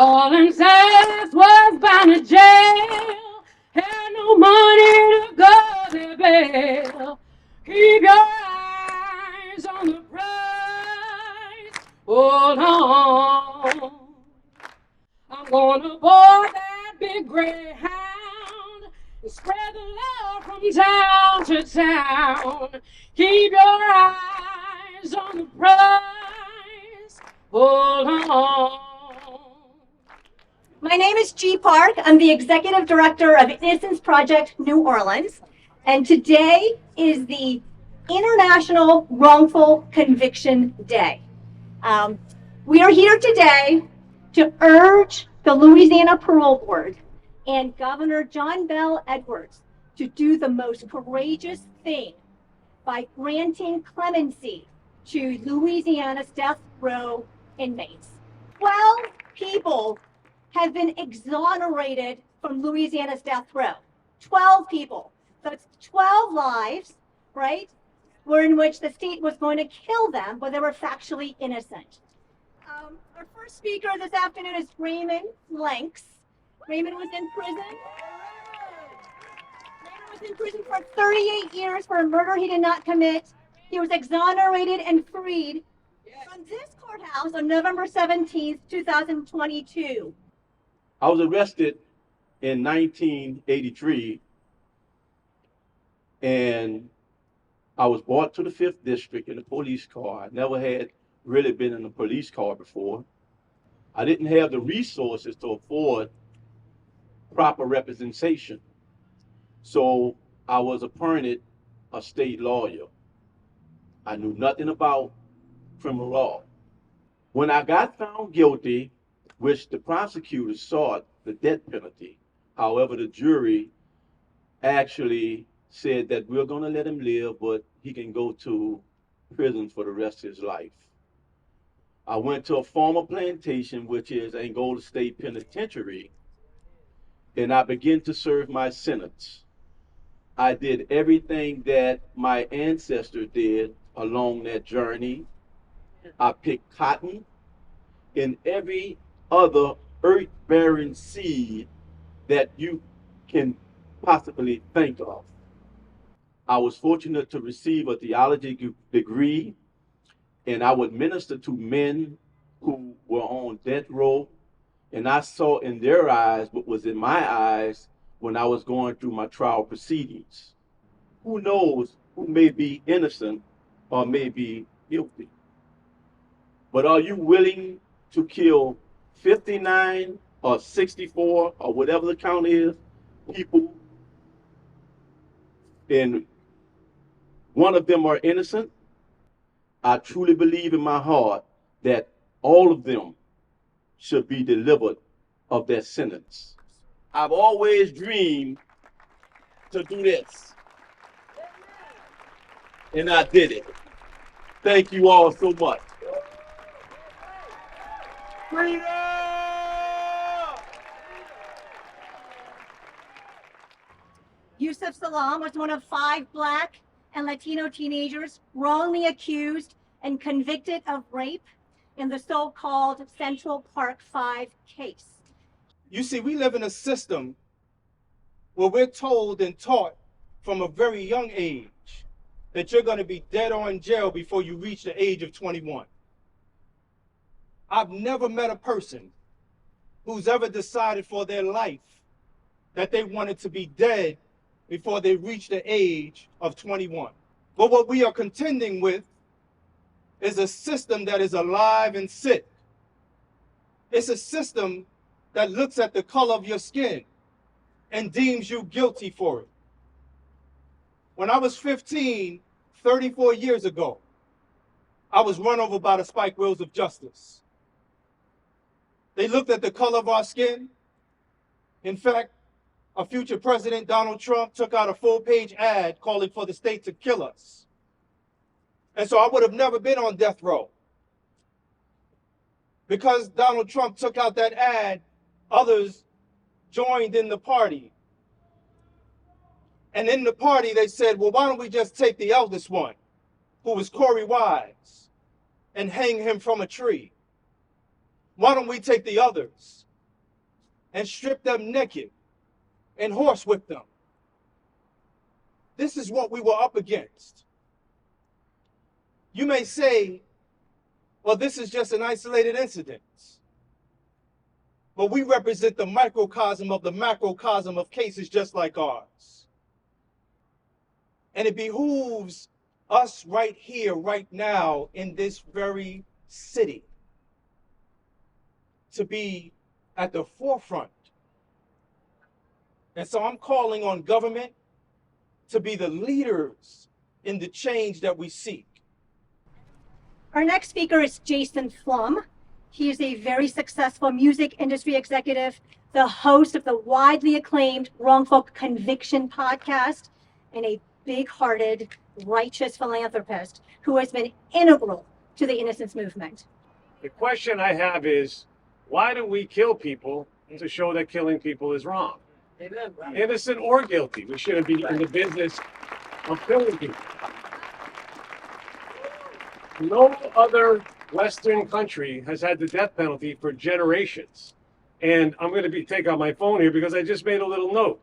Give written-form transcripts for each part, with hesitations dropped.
All himself was bound to jail, had no money to go to bail. Keep your eyes on the prize. Hold on. I'm gonna board that big greyhound and spread the love from town to town. Keep your eyes on the prize. Hold on. My name is G. Park. I'm the Executive Director of Innocence Project New Orleans. And today is the International Wrongful Conviction Day. We are here today to urge the Louisiana Parole Board and Governor John Bell Edwards to do the most courageous thing by granting clemency to Louisiana's death row inmates. 12 people have been exonerated from Louisiana's death row. 12 people. So it's 12 lives, right? Were in which the state was going to kill them, but they were factually innocent. Our first speaker this afternoon is Raymond Blanks. Raymond was in prison. Raymond was in prison for 38 years for a murder he did not commit. He was exonerated and freed from this courthouse on November 17th, 2022. I was arrested in 1983, and I was brought to the 5th District in a police car. I never had really been in a police car before. I didn't have the resources to afford proper representation. So I was appointed a state lawyer. I knew nothing about criminal law. When I got found guilty, which the prosecutors sought the death penalty, however, the jury actually said that we're going to let him live, but he can go to prison for the rest of his life. I went to a former plantation, which is Angola State Penitentiary, and I began to serve my sentence. I did everything that my ancestors did along that journey. I picked cotton and every other earth-bearing seed that you can possibly think of. I was fortunate to receive a theology degree, and I would minister to men who were on death row, and I saw in their eyes what was in my eyes when I was going through my trial proceedings. Who knows who may be innocent or may be guilty? But are you willing to kill 59 or 64 or whatever the count is, people, and one of them are innocent? I truly believe in my heart that all of them should be delivered of their sentence. I've always dreamed to do this, and I did it. Thank you all so much. Freedom! Yusuf Salam was one of 5 Black and Latino teenagers wrongly accused and convicted of rape in the so-called Central Park 5 case. You see, we live in a system where we're told and taught from a very young age that you're going to be dead or in jail before you reach the age of 21. I've never met a person who's ever decided for their life that they wanted to be dead before they reach the age of 21. But what we are contending with is a system that is alive and sick. It's a system that looks at the color of your skin and deems you guilty for it. When I was 15, 34 years ago, I was run over by the spike wheels of justice. They looked at the color of our skin. In fact, our future president, Donald Trump, took out a full-page ad calling for the state to kill us. And so I would have never been on death row. Because Donald Trump took out that ad, others joined in the party. And in the party, they said, well, why don't we just take the eldest one, who was Corey Wise, and hang him from a tree? Why don't we take the others and strip them naked and horsewhip them. This is what we were up against. You may say, well, this is just an isolated incident. But we represent the microcosm of the macrocosm of cases just like ours. And it behooves us right here, right now, in this very city, to be at the forefront. And so I'm calling on government to be the leaders in the change that we seek. Our next speaker is Jason Flum. He is a very successful music industry executive, the host of the widely acclaimed Wrongful Conviction podcast, and a big-hearted, righteous philanthropist who has been integral to the innocence movement. The question I have is, why do we kill people to show that killing people is wrong? Innocent or guilty. We shouldn't be in the business of killing people. No other Western country has had the death penalty for generations. And I'm going to take out my phone here because I just made a little note.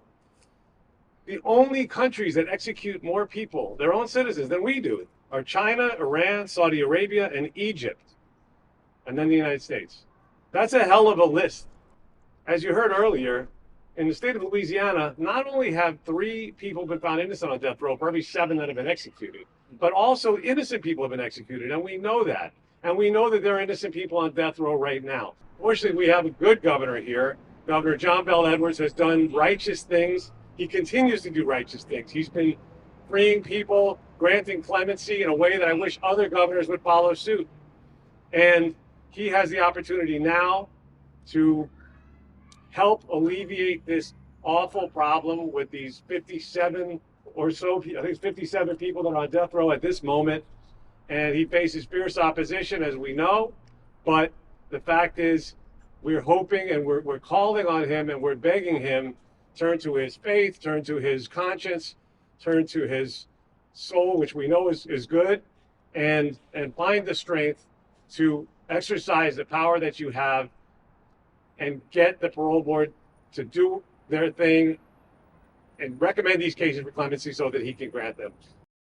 The only countries that execute more people, their own citizens, than we do, are China, Iran, Saudi Arabia, and Egypt. And then the United States. That's a hell of a list. As you heard earlier, in the state of Louisiana, not only have 3 people been found innocent on death row for every 7 that have been executed, but also innocent people have been executed, and we know that. And we know that there are innocent people on death row right now. Fortunately, we have a good governor here. Governor John Bell Edwards has done righteous things. He continues to do righteous things. He's been freeing people, granting clemency in a way that I wish other governors would follow suit. And he has the opportunity now to help alleviate this awful problem with these 57 or so, I think it's 57 people that are on death row at this moment. And he faces fierce opposition, as we know. But the fact is, we're hoping and we're calling on him and we're begging him, turn to his faith, turn to his conscience, turn to his soul, which we know is good, and find the strength to exercise the power that you have and get the parole board to do their thing and recommend these cases for clemency so that he can grant them.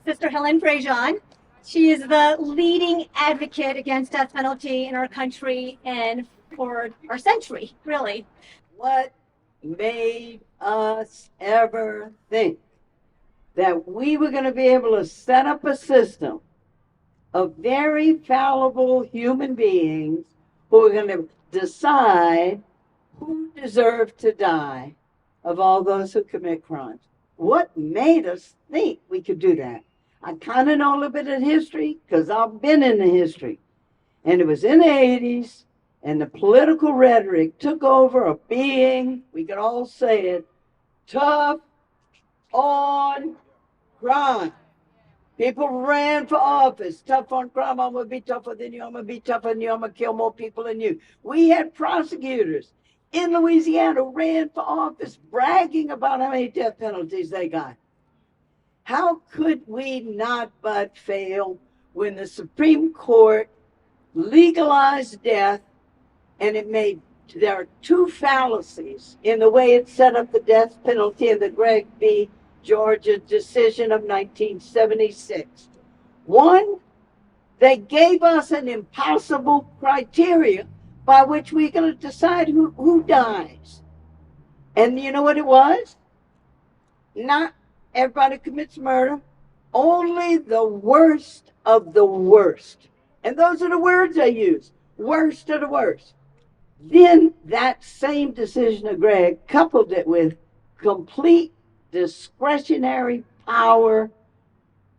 Sister Helen Prejean. She is the leading advocate against death penalty in our country and for our century, really. What made us ever think that we were going to be able to set up a system of very fallible human beings who are going to decide who deserved to die of all those who commit crimes? What made us think we could do that? I kind of know a little bit of history because I've been in the history. And it was in the 80s, and the political rhetoric took over of being, we could all say it, tough on crime. People ran for office, tough on crime. I'm going to be tougher than you. I'm going to be tougher than you. I'm going to kill more people than you. We had prosecutors in Louisiana who ran for office bragging about how many death penalties they got. How could we not but fail when the Supreme Court legalized death and there are 2 fallacies in the way it set up the death penalty in the Gregg v. Georgia decision of 1976. One, they gave us an impossible criteria by which we're going to decide who dies. And you know what it was? Not everybody commits murder, only the worst of the worst. And those are the words I use, worst of the worst. Then that same decision of Gregg coupled it with complete discretionary power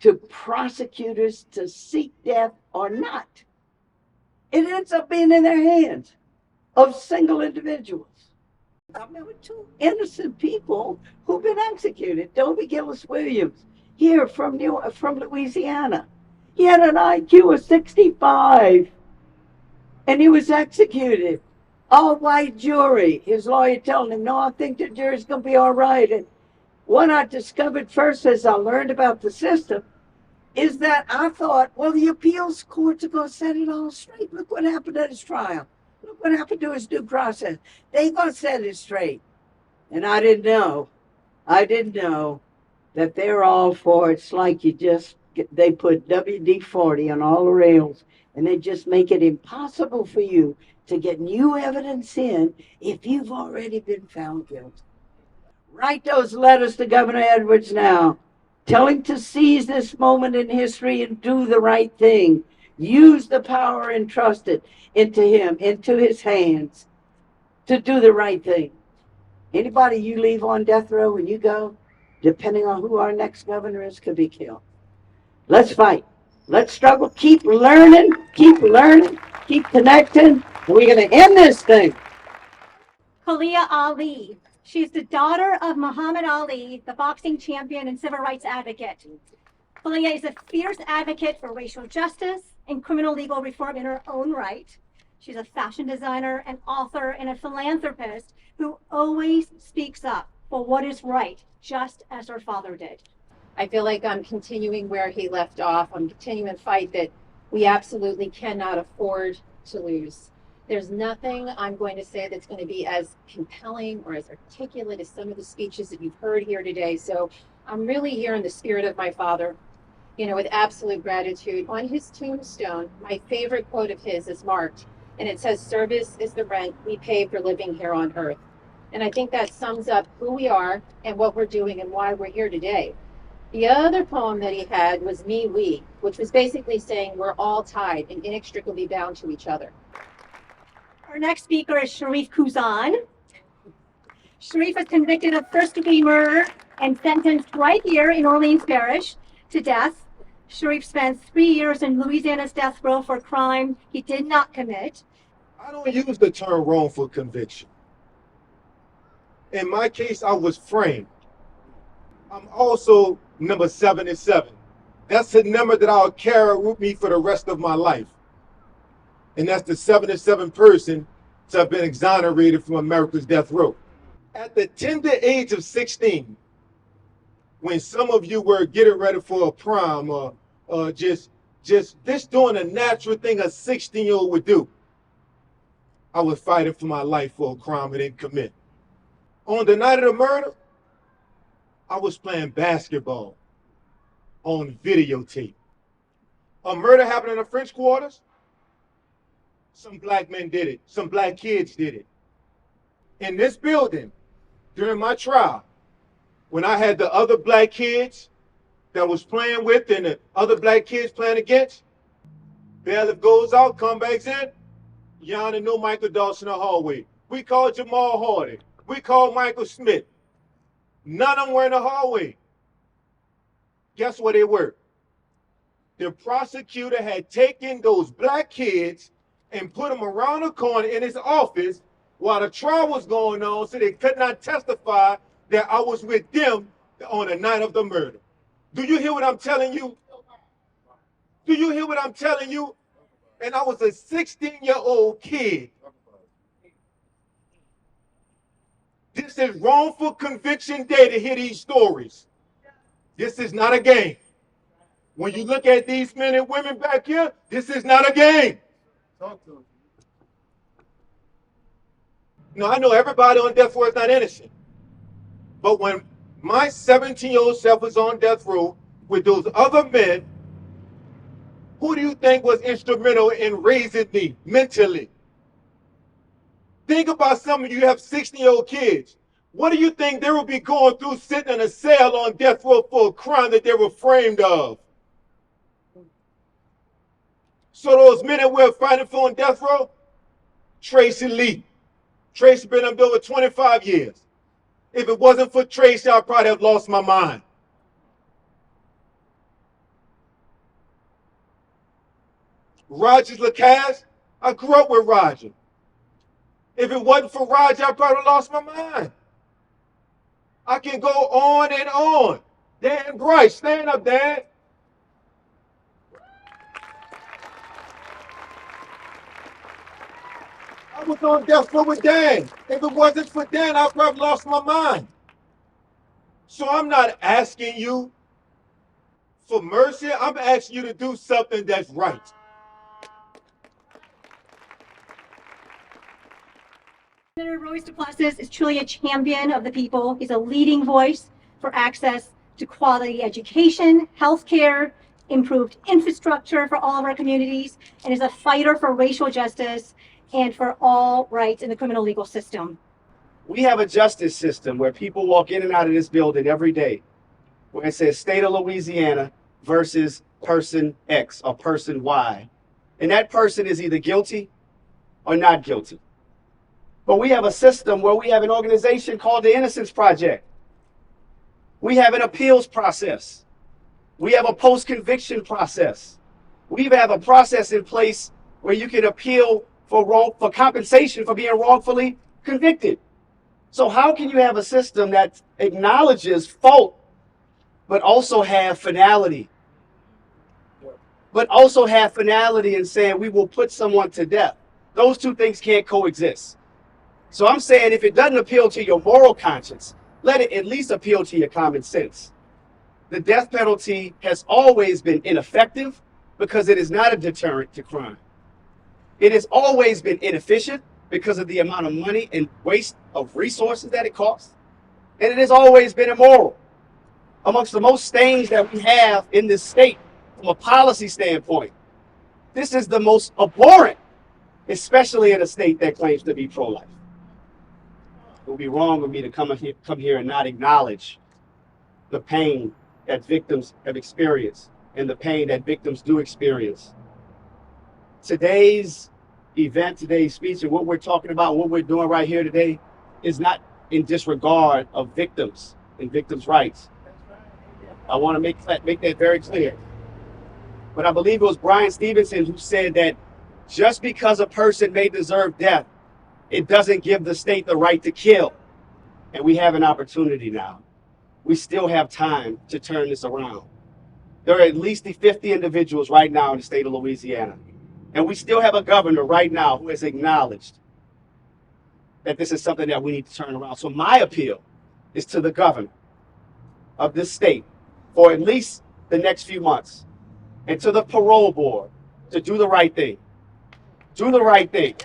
to prosecutors to seek death or not. It ends up being in their hands of single individuals. I remember 2 innocent people who've been executed. Dobie Gillis Williams, here from Louisiana. He had an IQ of 65, and he was executed. All-white jury. His lawyer telling him, no, I think the jury's going to be all right. And what I discovered first as I learned about the system is that I thought, well, the appeals courts are going to set it all straight. Look what happened at his trial. Look what happened to his due process. They gonna set it straight. And I didn't know that they're all for it's like they put WD-40 on all the rails and they just make it impossible for you to get new evidence in if you've already been found guilty. Write those letters to Governor Edwards now. Tell him to seize this moment in history and do the right thing. Use the power entrusted into him, into his hands, to do the right thing. Anybody you leave on death row when you go, depending on who our next governor is, could be killed. Let's fight. Let's struggle. Keep learning, keep connecting. We're going to end this thing. Kalia Ali. She's the daughter of Muhammad Ali, the boxing champion and civil rights advocate. Kalia is a fierce advocate for racial justice and criminal legal reform in her own right. She's a fashion designer, an author, and a philanthropist who always speaks up for what is right, just as her father did. I feel like I'm continuing where he left off. I'm continuing a fight that we absolutely cannot afford to lose. There's nothing I'm going to say that's going to be as compelling or as articulate as some of the speeches that you've heard here today. So I'm really here in the spirit of my father, with absolute gratitude. On his tombstone, my favorite quote of his is marked, and it says, "Service is the rent we pay for living here on earth." And I think that sums up who we are and what we're doing and why we're here today. The other poem that he had was Me, We, which was basically saying we're all tied and inextricably bound to each other. Our next speaker is Sharif Kuzan. Sharif was convicted of first-degree murder and sentenced right here in Orleans Parish to death. Sharif spent 3 years in Louisiana's death row for a crime he did not commit. I don't use the term wrongful conviction. In my case, I was framed. I'm also number 77. That's a number that I'll carry with me for the rest of my life. And that's the 77th person to have been exonerated from America's death row. At the tender age of 16, when some of you were getting ready for a prom or just doing a natural thing a 16-year-old would do, I was fighting for my life for a crime I didn't commit. On the night of the murder, I was playing basketball on videotape. A murder happened in the French Quarters. Some black men did it. Some black kids did it. In this building, during my trial, when I had the other black kids that was playing with and the other black kids playing against, bailiff goes out, comes back in, Yana knew Michael Dawson in the hallway. We called Jamal Hardy. We called Michael Smith. None of them were in the hallway. Guess where they were? The prosecutor had taken those black kids and put them around the corner in his office while the trial was going on so they could not testify that I was with them on the night of the murder. Do you hear what I'm telling you? Do you hear what I'm telling you? And I was a 16-year-old kid. This is wrongful conviction day to hear these stories. This is not a game. When you look at these men and women back here, this is not a game. Now, I know everybody on death row is not innocent. But when my 17-year-old self was on death row with those other men, who do you think was instrumental in raising me mentally? Think about some of you have 16-year-old kids. What do you think they will be going through sitting in a cell on death row for a crime that they were framed of? So those men that we're fighting for on death row, Tracy Lee. Tracy been up there over 25 years. If it wasn't for Tracy, I'd probably have lost my mind. Roger Lacasse, I grew up with Roger. If it wasn't for Roger, I probably lost my mind. I can go on and on. Dan Bryce, stand up, Dan. I was on death row with Dan. If it wasn't for Dan, I probably lost my mind. So I'm not asking you for mercy. I'm asking you to do something that's right. Senator Royce DePlessis is truly a champion of the people. He's a leading voice for access to quality education, healthcare, improved infrastructure for all of our communities, and is a fighter for racial justice and for all rights in the criminal legal system. We have a justice system where people walk in and out of this building every day, where it says State of Louisiana versus person X or person Y. And that person is either guilty or not guilty. But we have a system where we have an organization called the Innocence Project. We have an appeals process. We have a post-conviction process. We even have a process in place where you can appeal for compensation for being wrongfully convicted. So how can you have a system that acknowledges fault, but also have finality? But also have finality in saying we will put someone to death. Those two things can't coexist. So I'm saying if it doesn't appeal to your moral conscience, let it at least appeal to your common sense. The death penalty has always been ineffective because it is not a deterrent to crime. It has always been inefficient because of the amount of money and waste of resources that it costs. And it has always been immoral. Amongst the most stains that we have in this state from a policy standpoint, this is the most abhorrent, especially in a state that claims to be pro-life. It would be wrong of me to come here and not acknowledge the pain that victims have experienced and the pain that victims do experience. Today's event, today's speech, and what we're talking about, what we're doing right here today is not in disregard of victims and victims' rights. I want to make that very clear. But I believe it was Brian Stevenson who said that just because a person may deserve death, it doesn't give the state the right to kill. And we have an opportunity now. We still have time to turn this around. There are at least 50 individuals right now in the state of Louisiana. And we still have a governor right now who has acknowledged that this is something that we need to turn around. So my appeal is to the governor of this state for at least the next few months and to the parole board to do the right thing. Do the right thing.